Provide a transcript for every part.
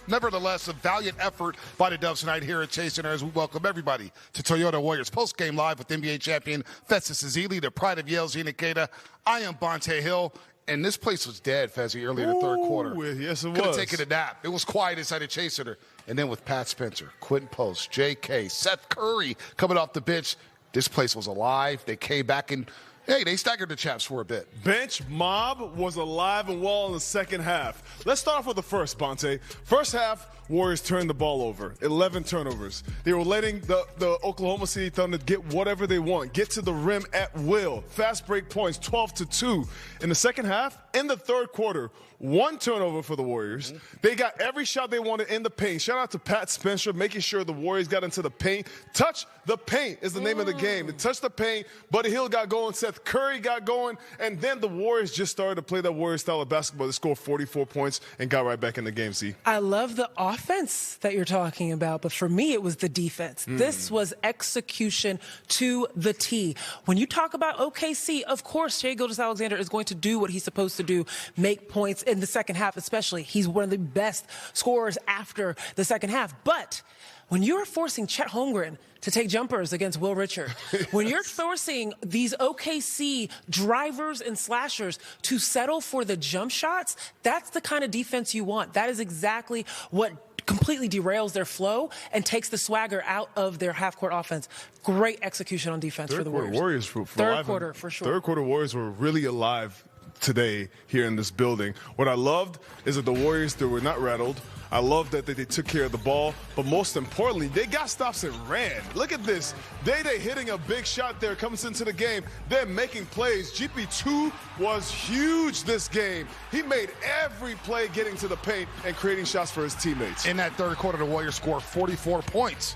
Nevertheless, a valiant effort by the Dubs tonight here at Chase Center as we welcome everybody to Toyota Warriors Postgame Live with NBA champion Festus Ezeli, the pride of Yale, Xena. I am Bonte Hill. And this place was dead, Fezzi, early in the third quarter. Yes, it was. Could have taken a nap. It was quiet inside the Chase Center. And then with Pat Spencer, Quentin Post, J.K., Seth Curry coming off the bench, this place was alive. They came back and, hey, they staggered the chaps for a bit. Bench mob was alive and well in the second half. Let's start off with the first, Bonte. First half, Warriors turned the ball over. 11 turnovers. They were letting the Oklahoma City Thunder get whatever they want, get to the rim at will. Fast break points, 12-2. In the second half, in the third quarter, 1 turnover for the Warriors. They got every shot they wanted in the paint. Shout out to Pat Spencer, making sure the Warriors got into the paint. Touch the paint is the name of the game. They touched the paint. Buddy Hield got going. Seth Curry got going. And then the Warriors just started to play that Warriors style of basketball. They scored 44 points and got right back in the game, see? I love the offense that you're talking about, but for me, it was the defense. This was execution to the T. When you talk about OKC, of course, Shai Gilgeous-Alexander is going to do what he's supposed to do, make points in the second half especially. He's one of the best scorers after the second half. But when you're forcing Chet Holmgren to take jumpers against Will Richard, when you're forcing these OKC drivers and slashers to settle for the jump shots, that's the kind of defense you want. That is exactly what completely derails their flow and takes the swagger out of their half-court offense. Great execution on defense for the Warriors. Third quarter, for sure. Third quarter Warriors were really alive today here in this building. What I loved is that the Warriors, they were not rattled. I love that they took care of the ball, but most importantly, they got stops and ran. Look at this. Day-Day hitting a big shot there, comes into the game. They're making plays. GP2 was huge this game. He made every play getting to the paint and creating shots for his teammates. In that third quarter, the Warriors scored 44 points.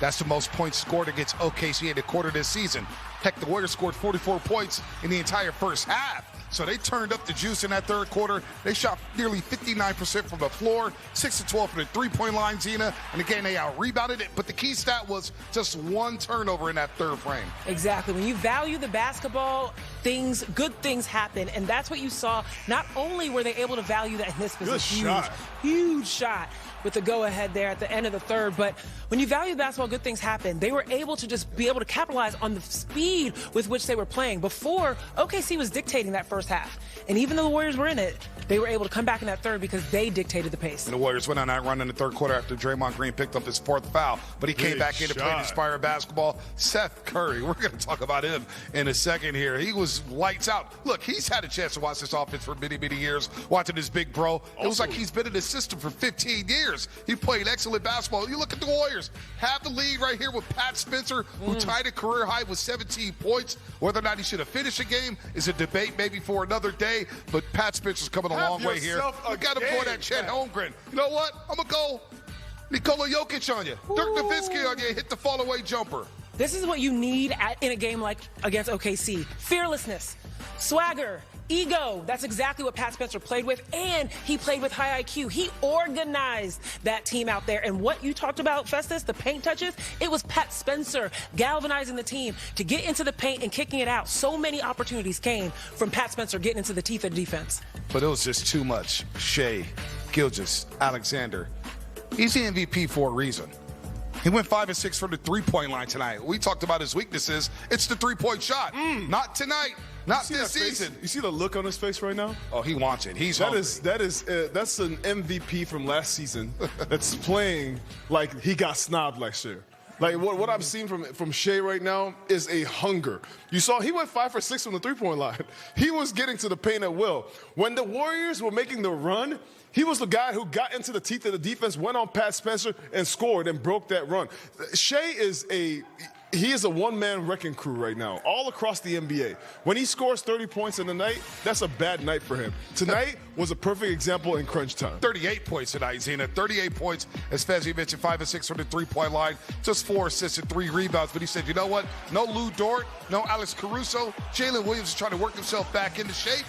That's the most points scored against OKC in a quarter this season. Heck, the Warriors scored 44 points in the entire first half. So they turned up the juice in that third quarter. They shot nearly 59% from the floor, 6-12 from the three-point line, Xena. And again, they out-rebounded it. But the key stat was just 1 turnover in that third frame. Exactly. When you value the basketball, good things happen. And that's what you saw. Not only were they able to value that, and this was a huge shot with the go-ahead there at the end of the third. But when you value basketball, good things happen. They were able to just be able to capitalize on the speed with which they were playing. Before, OKC was dictating that first half. And even though the Warriors were in it, they were able to come back in that third because they dictated the pace. And the Warriors went on that run in the third quarter after Draymond Green picked up his 4th foul. But he came back in to play inspired basketball. Seth Curry, we're going to talk about him in a second here. He was lights out. Look, he's had a chance to watch this offense for many, many years, watching his big bro. It was like he's been in the system for 15 years. He played excellent basketball. You look at the Warriors, have the lead right here with Pat Spencer, who tied a career high with 17 points. Whether or not he should have finished the game is a debate maybe for another day, but Pat Spencer's coming a long way here. We got to point at Chet Holmgren. You know what? I'm going to go Nikola Jokic on you. Dirk Nowitzki on you. Hit the fall-away jumper. This is what you need in a game like against OKC. Fearlessness, swagger, ego. That's exactly what Pat Spencer played with, and he played with high IQ. He organized that team out there. And what you talked about, Festus, the paint touches, it was Pat Spencer galvanizing the team to get into the paint and kicking it out. So many opportunities came from Pat Spencer getting into the teeth of the defense. But it was just too much. Shai Gilgeous-Alexander, he's the MVP for a reason. He went 5 of 6 from the three-point line tonight. We talked about his weaknesses. It's the three-point shot. Not tonight. Not this season. You see the look on his face right now? Oh, he wants it. That's an MVP from last season that's playing like he got snobbed last year. Like what I'm seeing from Shai right now is a hunger. You saw he went 5 for 6 from the three-point line. He was getting to the paint at will. When the Warriors were making the run, he was the guy who got into the teeth of the defense, went on Pat Spencer, and scored and broke that run. Shai is a one-man wrecking crew right now, all across the NBA. When he scores 30 points in a night, that's a bad night for him. Tonight was a perfect example in crunch time. 38 points tonight, Xena. 38 points, as Fezzi mentioned, 5 of 6 from the three-point line, just 4 assists and 3 rebounds. But he said, you know what? No Lou Dort, no Alex Caruso. Jalen Williams is trying to work himself back into shape.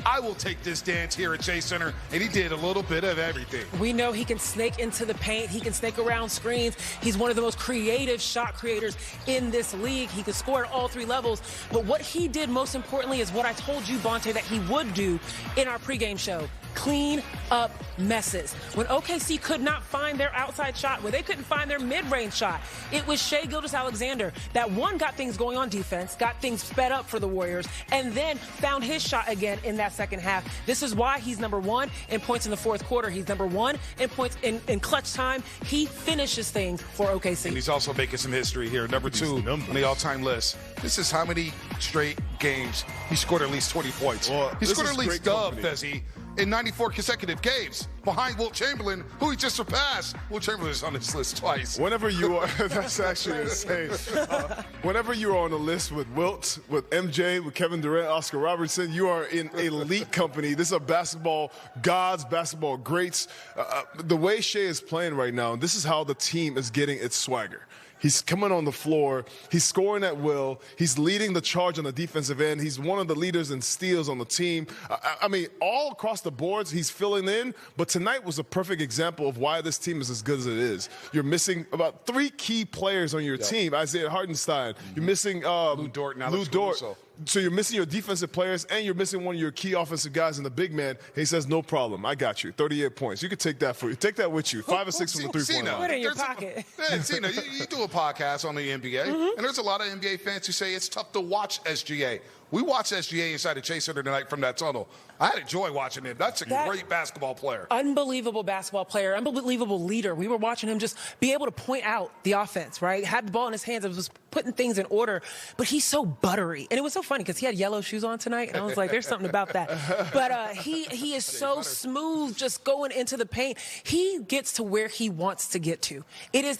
I will take this dance here at Chase Center, and he did a little bit of everything. We know he can snake into the paint. He can snake around screens. He's one of the most creative shot creators in this league. He can score at all 3 levels. But what he did most importantly is what I told you, Bonte, that he would do in our pregame show. clean up messes. When OKC could not find their outside shot, when they couldn't find their mid-range shot, it was Shai Gilgeous-Alexander that got things going on defense, got things sped up for the Warriors, and then found his shot again in that second half. This is why he's number one in points in the fourth quarter. He's number one in points in clutch time. He finishes things for OKC. And he's also making some history here. Number 2 on the all-time list. This is how many straight games he scored at least 20 points. Well, he scored at least Fezzi in 94 consecutive games behind Wilt Chamberlain, who he just surpassed. Wilt Chamberlain is on this list twice. Whenever you are, that's actually insane. Whenever you are on the list with Wilt, with MJ, with Kevin Durant, Oscar Robertson, you are in elite company. This is a basketball gods, basketball greats. The way Shai is playing right now, this is how the team is getting its swagger. He's coming on the floor. He's scoring at will. He's leading the charge on the defensive end. He's one of the leaders in steals on the team. I mean, all across the boards, he's filling in. But tonight was a perfect example of why this team is as good as it is. You're missing about 3 key players on your team. Isaiah Hartenstein. You're missing Lou Dort. So you're missing your defensive players, and you're missing one of your key offensive guys in the big man. He says, no problem. I got you. 38 points. You can take that for you. Take that with you. 5 or 6 from the three-point line. Put it in your pocket. Cena, you do a podcast on the NBA, and there's a lot of NBA fans who say it's tough to watch SGA. We watched SGA inside the Chase Center tonight from that tunnel. I had enjoy watching him. That's a great basketball player. Unbelievable basketball player, unbelievable leader. We were watching him just be able to point out the offense, right? Had the ball in his hands and was putting things in order. But he's so buttery. And it was so funny because he had yellow shoes on tonight. And I was like, there's something about that. But he is so smooth just going into the paint. He gets to where he wants to get to.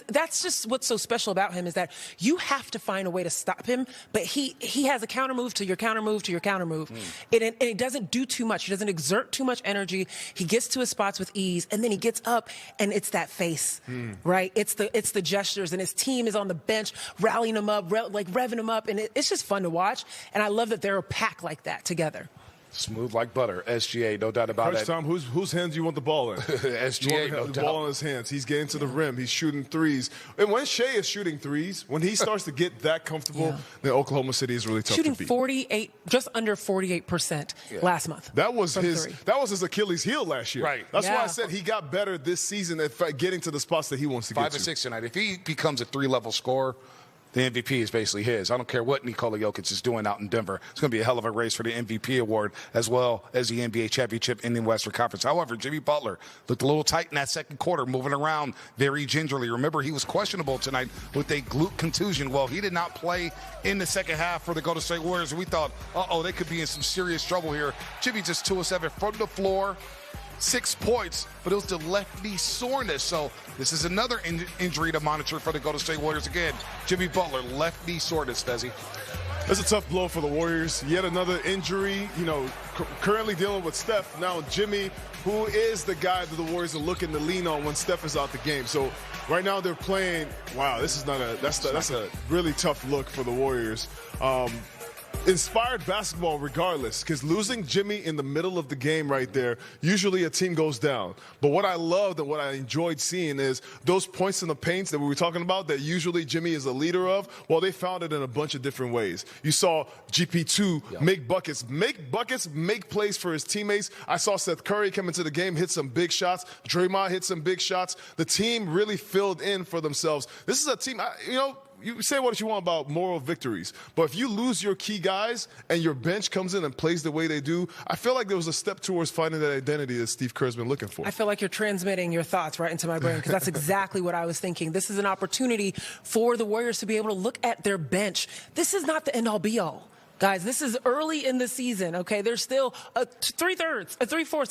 That's just what's so special about him is that you have to find a way to stop him. But he has a counter move to your counter move to your counter move. And it doesn't do too much. He doesn't exert too much energy. He gets to his spots with ease, and then he gets up, and it's that face, right? It's the gestures, and his team is on the bench rallying him up, revving him up, and it's just fun to watch. And I love that they're a pack like that together. Smooth like butter. SGA, no doubt about it. Tom, whose hands do you want the ball in? SGA, no doubt. The ball in his hands. He's getting to the rim. He's shooting threes. And when Shai is shooting threes, when he starts to get that comfortable, then Oklahoma City is really tough to beat. Shooting 48, just under 48% last month. That was his Achilles heel last year. Right. That's why I said he got better this season at getting to the spots that he wants to get to. 5 or 6 tonight. If he becomes a 3-level scorer, the MVP is basically his. I don't care what Nikola Jokic is doing out in Denver. It's going to be a hell of a race for the MVP award as well as the NBA championship in the Western Conference. However, Jimmy Butler looked a little tight in that second quarter, moving around very gingerly. Remember, he was questionable tonight with a glute contusion. Well, he did not play in the second half for the Golden State Warriors. We thought, they could be in some serious trouble here. Jimmy just 2 of 7 from the floor. 6 points, but it was the left knee soreness. So this is another injury to monitor for the Golden State Warriors. Again, Jimmy Butler, left knee soreness, Fezzi. That's a tough blow for the Warriors. Yet another injury, currently dealing with Steph. Now Jimmy, who is the guy that the Warriors are looking to lean on when Steph is out the game. So right now they're playing, that's a really tough look for the Warriors. Inspired basketball regardless, because losing Jimmy in the middle of the game right there, usually a team goes down. But what I loved and what I enjoyed seeing is those points in the paints that we were talking about that usually Jimmy is a leader of, well, they found it in a bunch of different ways. You saw GP2 make buckets, make plays for his teammates. I saw Seth Curry come into the game, hit some big shots. Draymond hit some big shots. The team really filled in for themselves. This is a team, you say what you want about moral victories, but if you lose your key guys and your bench comes in and plays the way they do, I feel like there was a step towards finding that identity that Steve Kerr's been looking for. I feel like you're transmitting your thoughts right into my brain because that's exactly what I was thinking. This is an opportunity for the Warriors to be able to look at their bench. This is not the end-all be-all. Guys, this is early in the season, okay? There's still three-fourths,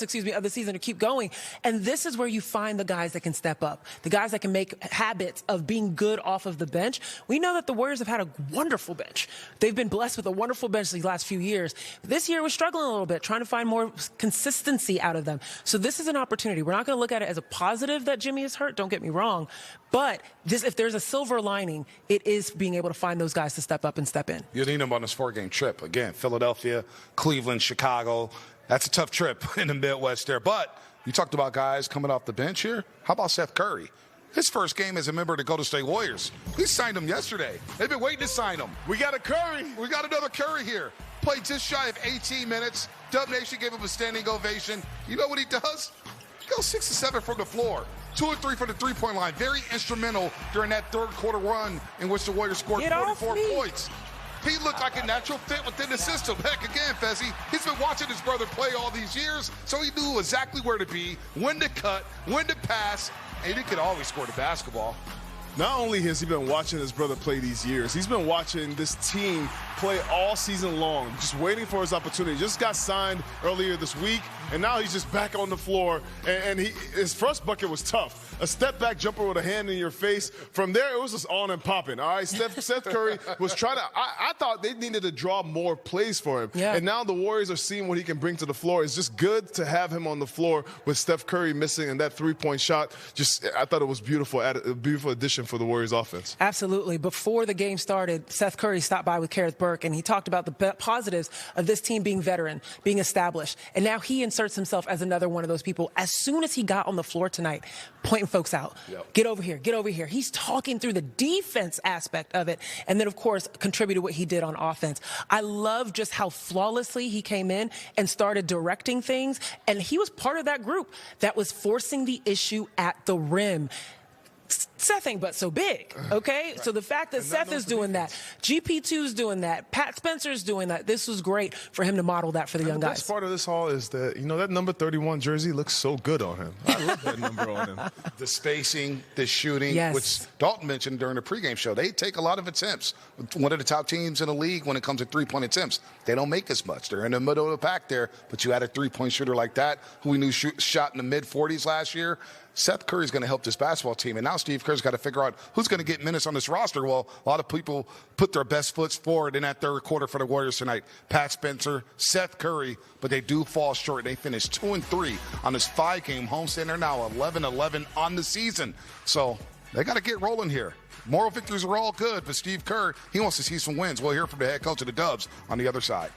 of the season to keep going. And this is where you find the guys that can step up, the guys that can make habits of being good off of the bench. We know that the Warriors have had a wonderful bench. They've been blessed with a wonderful bench these last few years. This year, we're struggling a little bit, trying to find more consistency out of them. So this is an opportunity. We're not going to look at it as a positive that Jimmy is hurt, don't get me wrong. But if there's a silver lining, it is being able to find those guys to step up and step in. You need them on this 4-game trip. Again, Philadelphia, Cleveland, Chicago. That's a tough trip in the Midwest there. But you talked about guys coming off the bench here. How about Seth Curry? His first game as a member of the Golden State Warriors. We signed him yesterday. They've been waiting to sign him. We got a Curry. We got another Curry here. played just shy of 18 minutes. Dub Nation gave him a standing ovation. You know what he does? He goes 6 of 7 from the floor. 2 of 3 from the three-point line. Very instrumental during that third quarter run in which the Warriors scored 44 points. He looked like a natural fit within the system. Heck, again, Fezzi, he's been watching his brother play all these years, so he knew exactly where to be, when to cut, when to pass, and he could always score the basketball. Not only has he been watching his brother play these years, he's been watching this team play all season long, just waiting for his opportunity. Just got signed earlier this week, and now he's just back on the floor, and his first bucket was tough. A step-back jumper with a hand in your face. From there, it was just on and popping, all right? Seth Curry was trying to – I thought they needed to draw more plays for him. Yeah. And now the Warriors are seeing what he can bring to the floor. It's just good to have him on the floor with Steph Curry missing and that three-point shot. I thought it was beautiful, a beautiful addition for the Warriors offense. Absolutely. Before the game started, Seth Curry stopped by with Kareth Burke, and he talked about the positives of this team being veteran, being established. And now he inserts himself as another one of those people. As soon as he got on the floor tonight, pointing folks out. Yep. Get over here. Get over here. He's talking through the defense aspect of it. And then, of course, contributed what he did on offense. I love just how flawlessly he came in and started directing things. And he was part of that group that was forcing the issue at the rim. Seth ain't but so big, okay? Right. So the fact that Seth is doing that, GP2's doing that, Pat Spencer's doing that, this was great for him to model that for the young guys. The best part of this all is that, that number 31 jersey looks so good on him. I love that number on him. The spacing, the shooting, which Dalton mentioned during the pregame show. They take a lot of attempts. One of the top teams in the league when it comes to three-point attempts. They don't make as much. They're in the middle of the pack there, but you had a three-point shooter like that who we knew shot in the mid-40s last year. Seth Curry's going to help this basketball team. And now Steve Kerr's got to figure out who's going to get minutes on this roster. Well, a lot of people put their best foot forward in that third quarter for the Warriors tonight. Pat Spencer, Seth Curry, but they do fall short. They finished 2-3 on this 5-game homestand. They're now 11-11 on the season. So they got to get rolling here. Moral victories are all good, but Steve Kerr, he wants to see some wins. We'll hear from the head coach of the Dubs on the other side.